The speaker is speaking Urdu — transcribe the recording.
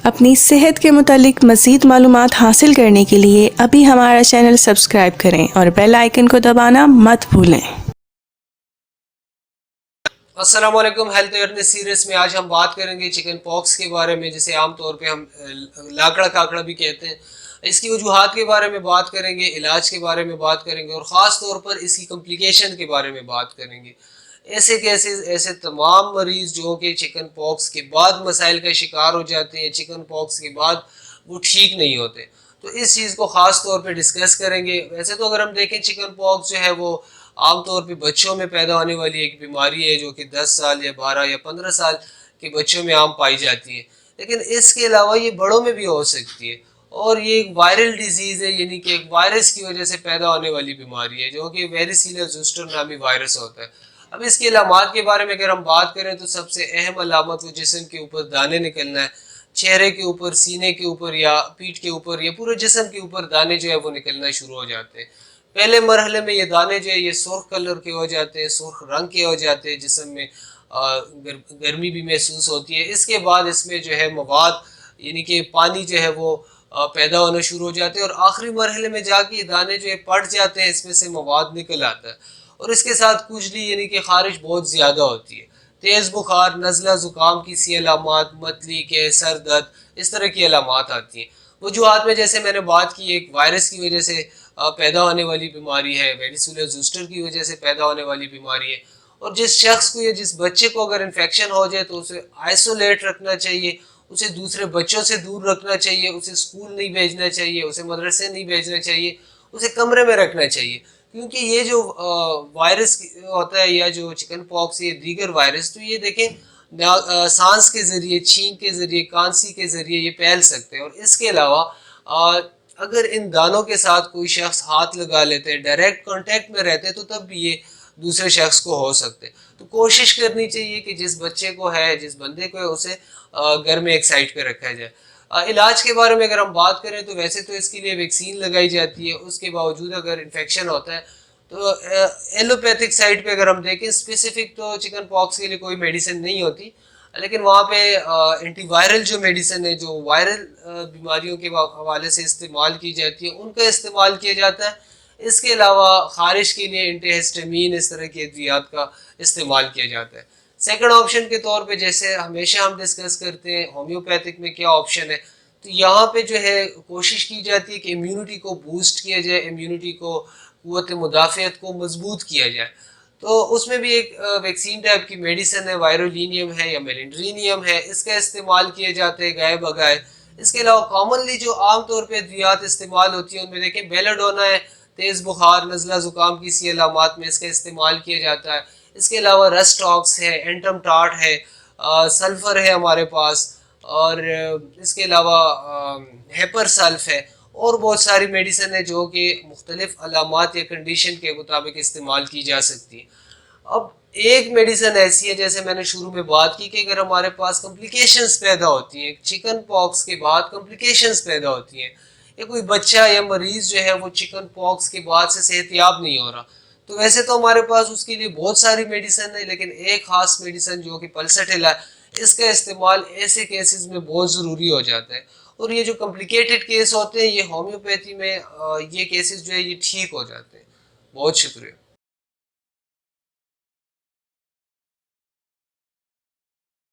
اپنی صحت کے متعلق مزید معلومات حاصل کرنے کے لیے ابھی ہمارا چینل سبسکرائب کریں اور بیل آئیکن کو دبانا مت بھولیں۔ السلام علیکم، ہیلتھ اویئرنیس سیریز میں آج ہم بات کریں گے چکن پاکس کے بارے میں، جسے عام طور پہ ہم لاکڑا کاکڑا بھی کہتے ہیں۔ اس کی وجوہات کے بارے میں بات کریں گے، علاج کے بارے میں بات کریں گے اور خاص طور پر اس کی کمپلیکیشن کے بارے میں بات کریں گے۔ ایسے تمام مریض جو کہ چکن پاکس کے بعد مسائل کا شکار ہو جاتے ہیں، چکن پاکس کے بعد وہ ٹھیک نہیں ہوتے، تو اس چیز کو خاص طور پہ ڈسکس کریں گے۔ ویسے تو اگر ہم دیکھیں چکن پاکس جو ہے وہ عام طور پہ بچوں میں پیدا ہونے والی ایک بیماری ہے، جو کہ 10 سال یا 12 یا 15 سال کے بچوں میں عام پائی جاتی ہے، لیکن اس کے علاوہ یہ بڑوں میں بھی ہو سکتی ہے، اور یہ ایک وائرل ڈیزیز ہے، یعنی کہ ایک وائرس کی وجہ سے پیدا ہونے والی بیماری ہے، جو کہ ویریسیلا زوسٹر نامی وائرس ہوتا ہے۔ اب اس کی علامات کے بارے میں اگر ہم بات کریں تو سب سے اہم علامت وہ جسم کے اوپر دانے نکلنا ہے، چہرے کے اوپر، سینے کے اوپر یا پیٹھ کے اوپر یا پورے جسم کے اوپر دانے جو ہے وہ نکلنا شروع ہو جاتے ہیں۔ پہلے مرحلے میں یہ دانے جو ہے یہ سرخ کلر کے ہو جاتے ہیں، سرخ رنگ کے ہو جاتے ہیں، جسم میں گرمی بھی محسوس ہوتی ہے۔ اس کے بعد اس میں جو ہے مواد یعنی کہ پانی جو ہے وہ پیدا ہونا شروع ہو جاتے ہیں، اور آخری مرحلے میں جا کے یہ دانے جو ہے پٹ جاتے ہیں، اس میں سے مواد نکل آتا ہے، اور اس کے ساتھ کھجلی یعنی کہ خارش بہت زیادہ ہوتی ہے، تیز بخار، نزلہ زکام کی سی علامات، متلی کے سر درد، اس طرح کی علامات آتی ہیں۔ وجوہات میں جیسے میں نے بات کی، ایک وائرس کی وجہ سے پیدا ہونے والی بیماری ہے، ویریسیلا زوسٹر کی وجہ سے پیدا ہونے والی بیماری ہے، اور جس شخص کو یا جس بچے کو اگر انفیکشن ہو جائے تو اسے آئسولیٹ رکھنا چاہیے، اسے دوسرے بچوں سے دور رکھنا چاہیے، اسے اسکول نہیں بھیجنا چاہیے، اسے مدرسے نہیں بھیجنا چاہیے، اسے کمرے میں رکھنا چاہیے، کیونکہ یہ جو وائرس ہوتا ہے یا جو چکن پاکس یا دیگر وائرس، تو یہ دیکھیں سانس کے ذریعے، چھینک کے ذریعے، کانسی کے ذریعے یہ پھیل سکتے ہیں، اور اس کے علاوہ اگر ان دانوں کے ساتھ کوئی شخص ہاتھ لگا لیتے، ڈائریکٹ کانٹیکٹ میں رہتے، تو تب بھی یہ دوسرے شخص کو ہو سکتے۔ تو کوشش کرنی چاہیے کہ جس بچے کو ہے، جس بندے کو ہے، اسے گھر میں ایک سائڈ پہ رکھا جائے۔ علاج کے بارے میں اگر ہم بات کریں تو ویسے تو اس کے لیے ویکسین لگائی جاتی ہے، اس کے باوجود اگر انفیکشن ہوتا ہے تو ایلوپیتھک سائڈ پہ اگر ہم دیکھیں، اسپیسیفک تو چکن پاکس کے لیے کوئی میڈیسن نہیں ہوتی، لیکن وہاں پہ اینٹی وائرل جو میڈیسن ہے، جو وائرل بیماریوں کے حوالے سے استعمال کی جاتی ہے، ان کا استعمال کیا جاتا ہے۔ اس کے علاوہ خارش کے لیے اینٹی ہسٹامین، اس طرح کی ادویات کا استعمال کیا جاتا ہے۔ سیکنڈ آپشن کے طور پہ جیسے ہمیشہ ہم ڈسکس کرتے ہیں ہومیوپیتھک میں کیا آپشن ہے، تو یہاں پہ جو ہے کوشش کی جاتی ہے کہ امیونٹی کو بوسٹ کیا جائے، امیونٹی کو، قوت مدافعت کو مضبوط کیا جائے، تو اس میں بھی ایک ویکسین ٹائپ کی میڈیسن ہے، وائرولینیم ہے یا میلنڈرینیم ہے، اس کا استعمال کیے جاتے ہیں گائے بگائے۔ اس کے علاوہ کامنلی جو عام طور پہ ادویات استعمال ہوتی ہیں ان میں دیکھیں بیلاڈونا ہے، تیز بخار، نزلہ زکام کی سی علامات میں اس کا استعمال کیا جاتا ہے۔ اس کے علاوہ رسٹاکس ہے، اینٹم ٹاٹ ہے، سلفر ہے ہمارے پاس، اور اس کے علاوہ ہیپر سلف ہے، اور بہت ساری میڈیسن ہے جو کہ مختلف علامات یا کنڈیشن کے مطابق استعمال کی جا سکتی ہے۔ اب ایک میڈیسن ایسی ہے، جیسے میں نے شروع میں بات کی، کہ اگر ہمارے پاس کمپلیکیشنز پیدا ہوتی ہیں چکن پاکس کے بعد، کمپلیکیشنز پیدا ہوتی ہیں، یا کوئی بچہ یا مریض جو ہے وہ چکن پاکس کے بعد سے صحت یاب نہیں ہو رہا، تو ویسے تو ہمارے پاس اس کے لیے بہت ساری میڈیسن ہے، لیکن ایک خاص میڈیسن جو کہ پلسٹل ہے، اس کا استعمال ایسے کیسز میں بہت ضروری ہو جاتا ہے، اور یہ جو کمپلیکیٹڈ کیس ہوتے ہیں، یہ ہومیوپیتھی میں یہ کیسز جو ہے یہ ٹھیک ہو جاتے ہیں۔ بہت شکریہ۔